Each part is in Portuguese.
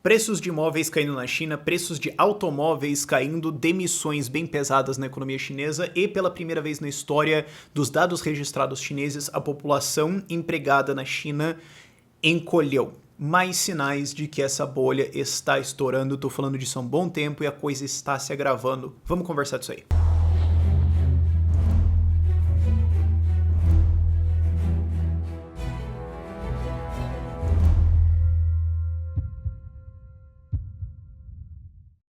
Preços de imóveis caindo na China, preços de automóveis caindo, demissões bem pesadas na economia chinesa e, pela primeira vez na história dos dados registrados chineses, a população empregada na China encolheu. Mais sinais de que essa bolha está estourando. Tô falando disso há um bom tempo e a coisa está se agravando. Vamos conversar disso aí.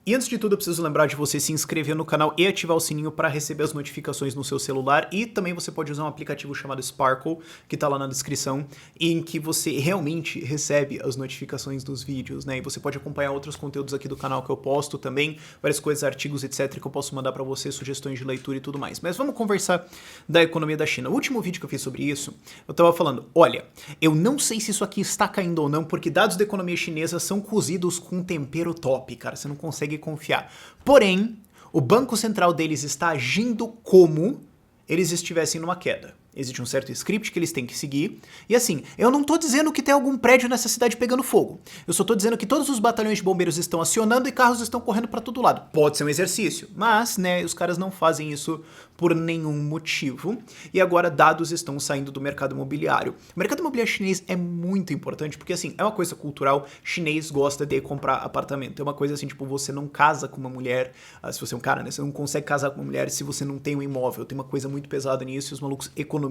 E antes de tudo, eu preciso lembrar de você se inscrever no canal e ativar o sininho para receber as notificações no seu celular. E também você pode usar um aplicativo chamado Sparkle, que tá lá na descrição, em que você realmente recebe as notificações dos vídeos, né? E você pode acompanhar outros conteúdos aqui do canal que eu posto também, várias coisas, artigos, etc, que eu posso mandar para você, sugestões de leitura e tudo mais. Mas vamos conversar da economia da China. O último vídeo que eu fiz sobre isso, eu tava falando, olha, eu não sei se isso aqui está caindo ou não, porque dados da economia chinesa são cozidos com tempero top, cara. Você não consegue confiar. Porém, o Banco Central deles está agindo como eles estivessem numa queda. Existe um certo script que eles têm que seguir. E assim, eu não tô dizendo que tem algum prédio nessa cidade pegando fogo. Eu só tô dizendo que todos os batalhões de bombeiros estão acionando e carros estão correndo para todo lado. Pode ser um exercício, mas, né, os caras não fazem isso por nenhum motivo. E agora dados estão saindo do mercado imobiliário. O mercado imobiliário chinês é muito importante, porque assim, é uma coisa cultural, chinês gosta de comprar apartamento. É uma coisa assim, tipo, você não casa com uma mulher, se você é um cara, né, você não consegue casar com uma mulher se você não tem um imóvel. Tem uma coisa muito pesada nisso e os malucos economizam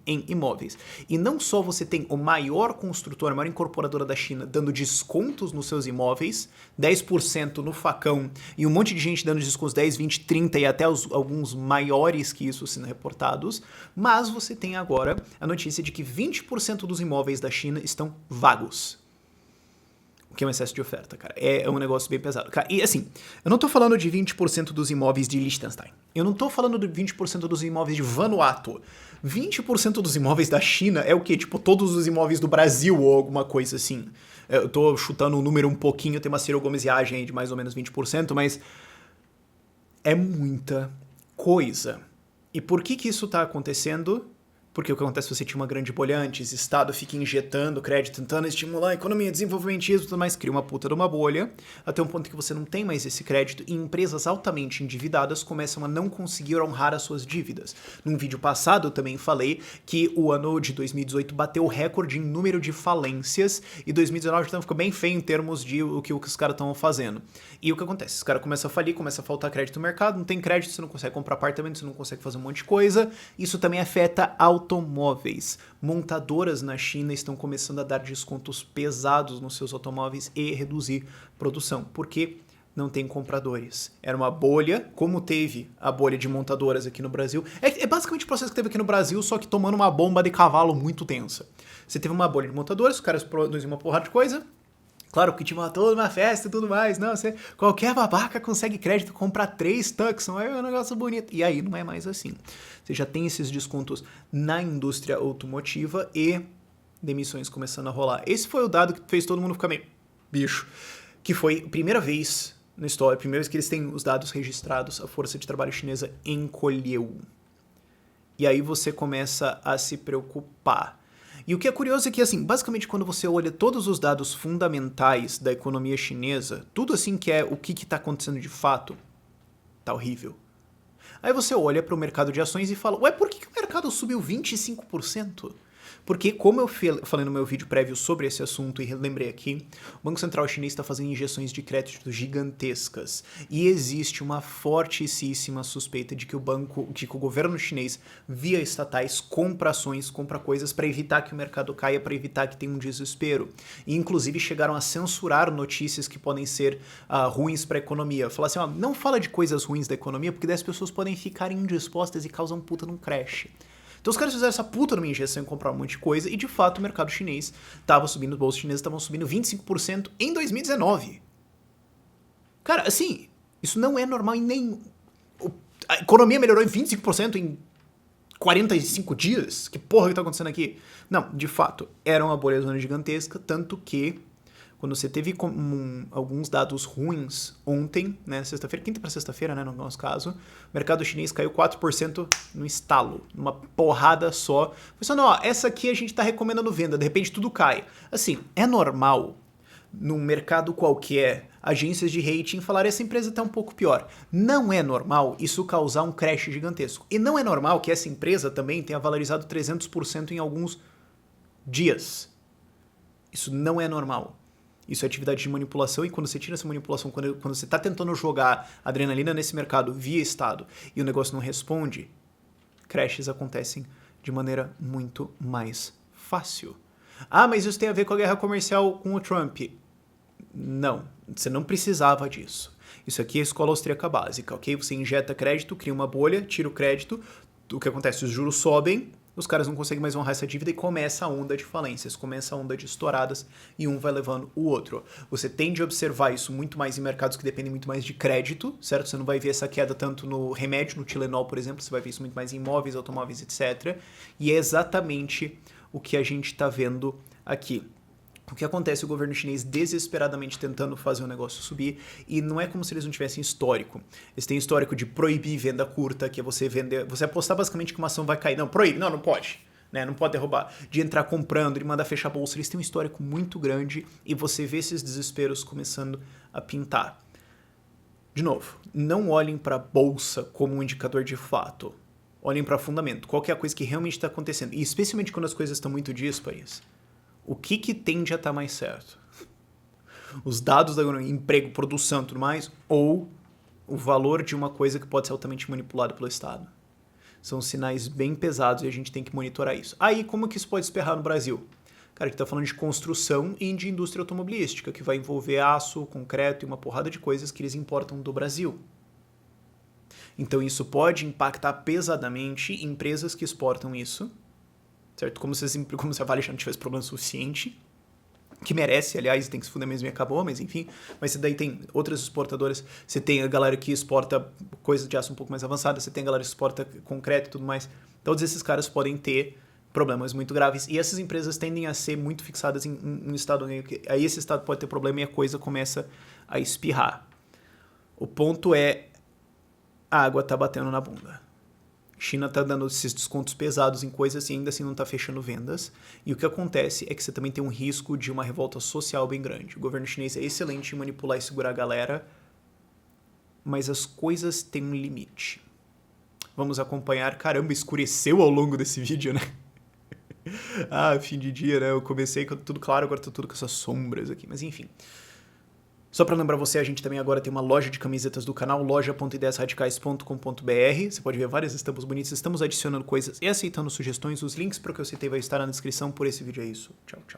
em imóveis. E não só você tem o maior construtor, a maior incorporadora da China dando descontos nos seus imóveis, 10% no facão, e um monte de gente dando descontos 10, 20, 30 e até alguns maiores que isso sendo reportados, mas você tem agora a notícia de que 20% dos imóveis da China estão vagos. O que é um excesso de oferta, cara. É um negócio bem pesado. Cara, e assim, eu não tô falando de 20% dos imóveis de Liechtenstein. Eu não tô falando de 20% dos imóveis de Vanuatu. 20% dos imóveis da China é o quê? Tipo, todos os imóveis do Brasil ou alguma coisa assim. Eu tô chutando um número um pouquinho, tem uma circungomiagem aí de mais ou menos 20%, mas é muita coisa. E por que isso tá acontecendo? Porque o que acontece se você tinha uma grande bolha antes, o Estado fica injetando crédito, tentando estimular a economia, desenvolvimentismo e tudo mais, cria uma puta de uma bolha, até um ponto que você não tem mais esse crédito e empresas altamente endividadas começam a não conseguir honrar as suas dívidas. Num vídeo passado eu também falei que o ano de 2018 bateu o recorde em número de falências e 2019 então ficou bem feio em termos de o que os caras estão fazendo. E o que acontece? Os caras começam a falir, começa a faltar crédito no mercado, não tem crédito, você não consegue comprar apartamento, você não consegue fazer um monte de coisa, isso também afeta automóveis. Montadoras na China estão começando a dar descontos pesados nos seus automóveis e reduzir produção, porque não tem compradores. Era uma bolha, como teve a bolha de montadoras aqui no Brasil. É basicamente o processo que teve aqui no Brasil, só que tomando uma bomba de cavalo muito tensa. Você teve uma bolha de montadoras, os caras produziam uma porrada de coisa. Claro que tinha toda uma festa e tudo mais. Não, qualquer babaca consegue crédito, compra 3 Tucson, é um negócio bonito. E aí não é mais assim. Você já tem esses descontos na indústria automotiva e demissões começando a rolar. Esse foi o dado que fez todo mundo ficar meio bicho. Que foi a primeira vez na história, a primeira vez que eles têm os dados registrados, a força de trabalho chinesa encolheu. E aí você começa a se preocupar. E o que é curioso é que, assim, basicamente quando você olha todos os dados fundamentais da economia chinesa, tudo assim que é o que está acontecendo de fato, tá horrível. Aí você olha para o mercado de ações e fala, ué, por que o mercado subiu 25%? Porque, como eu falei no meu vídeo prévio sobre esse assunto e lembrei aqui, o Banco Central chinês está fazendo injeções de crédito gigantescas. E existe uma fortíssima suspeita de que o governo chinês, via estatais, compra ações, compra coisas para evitar que o mercado caia, para evitar que tenha um desespero. E, inclusive, chegaram a censurar notícias que podem ser ruins para a economia. Falar assim, ó, não fala de coisas ruins da economia, porque daí as pessoas podem ficar indispostas e causam um puta num crash. Então os caras fizeram essa puta numa injeção em comprar um monte de coisa e de fato o mercado chinês estava subindo, os bolsos chineses estavam subindo 25% em 2019. Cara, assim, isso não é normal em nenhum... A economia melhorou em 25% em 45 dias? Que porra que tá acontecendo aqui? Não, de fato, era uma bolha gigantesca, tanto que quando você teve alguns dados ruins ontem, né, sexta-feira, quinta para sexta-feira, né, no nosso caso, o mercado chinês caiu 4% no estalo, numa porrada só. Foi só, não, ó, essa aqui a gente tá recomendando venda, de repente tudo cai. Assim, é normal num mercado qualquer, agências de rating falarem essa empresa está um pouco pior. Não é normal isso causar um crash gigantesco. E não é normal que essa empresa também tenha valorizado 300% em alguns dias. Isso não é normal. Isso é atividade de manipulação, e quando você tira essa manipulação, quando você está tentando jogar adrenalina nesse mercado via Estado e o negócio não responde, crashes acontecem de maneira muito mais fácil. Ah, mas isso tem a ver com a guerra comercial com o Trump. Não, você não precisava disso. Isso aqui é a escola austríaca básica, ok? Você injeta crédito, cria uma bolha, tira o crédito, o que acontece? Os juros sobem, os caras não conseguem mais honrar essa dívida e começa a onda de falências, começa a onda de estouradas e um vai levando o outro. Você tende a observar isso muito mais em mercados que dependem muito mais de crédito, certo? Você não vai ver essa queda tanto no remédio, no Tilenol, por exemplo, você vai ver isso muito mais em imóveis, automóveis, etc. E é exatamente o que a gente está vendo aqui. O que acontece? O governo chinês desesperadamente tentando fazer o negócio subir, e não é como se eles não tivessem histórico. Eles têm histórico de proibir venda curta, que é você vender, você apostar basicamente que uma ação vai cair. Não, proíbe, não pode. Né? Não pode derrubar. De entrar comprando, de mandar fechar a bolsa. Eles têm um histórico muito grande e você vê esses desesperos começando a pintar. De novo, não olhem para a bolsa como um indicador de fato. Olhem para fundamento. Qual que é a coisa que realmente está acontecendo? E especialmente quando as coisas estão muito díspares. O que tende a estar mais certo? Os dados da economia, emprego, produção e tudo mais, ou o valor de uma coisa que pode ser altamente manipulada pelo Estado? São sinais bem pesados e a gente tem que monitorar isso. Aí, como que isso pode esperrar no Brasil? Cara, a gente está falando de construção e de indústria automobilística, que vai envolver aço, concreto e uma porrada de coisas que eles importam do Brasil. Então isso pode impactar pesadamente empresas que exportam isso, certo? Como se a Vale já não tivesse problema suficiente, que merece, aliás, tem que se fuder mesmo e acabou, mas enfim. Mas daí tem outras exportadoras, você tem a galera que exporta coisas de aço um pouco mais avançadas, você tem a galera que exporta concreto e tudo mais. Todos esses caras podem ter problemas muito graves, e essas empresas tendem a ser muito fixadas em um estado, aí esse estado pode ter problema e a coisa começa a espirrar. O ponto é, a água tá batendo na bunda. China está dando esses descontos pesados em coisas e ainda assim não está fechando vendas. E o que acontece é que você também tem um risco de uma revolta social bem grande. O governo chinês é excelente em manipular e segurar a galera, mas as coisas têm um limite. Vamos acompanhar. Caramba, escureceu ao longo desse vídeo, né? Fim de dia, né? Eu comecei com tudo claro, agora tá tudo com essas sombras aqui. Mas enfim. Só para lembrar você, a gente também agora tem uma loja de camisetas do canal, loja.ideiasradicais.com.br. Você pode ver várias estampas bonitas, estamos adicionando coisas e aceitando sugestões. Os links para o que eu citei vai estar na descrição por esse vídeo. É isso. Tchau, tchau.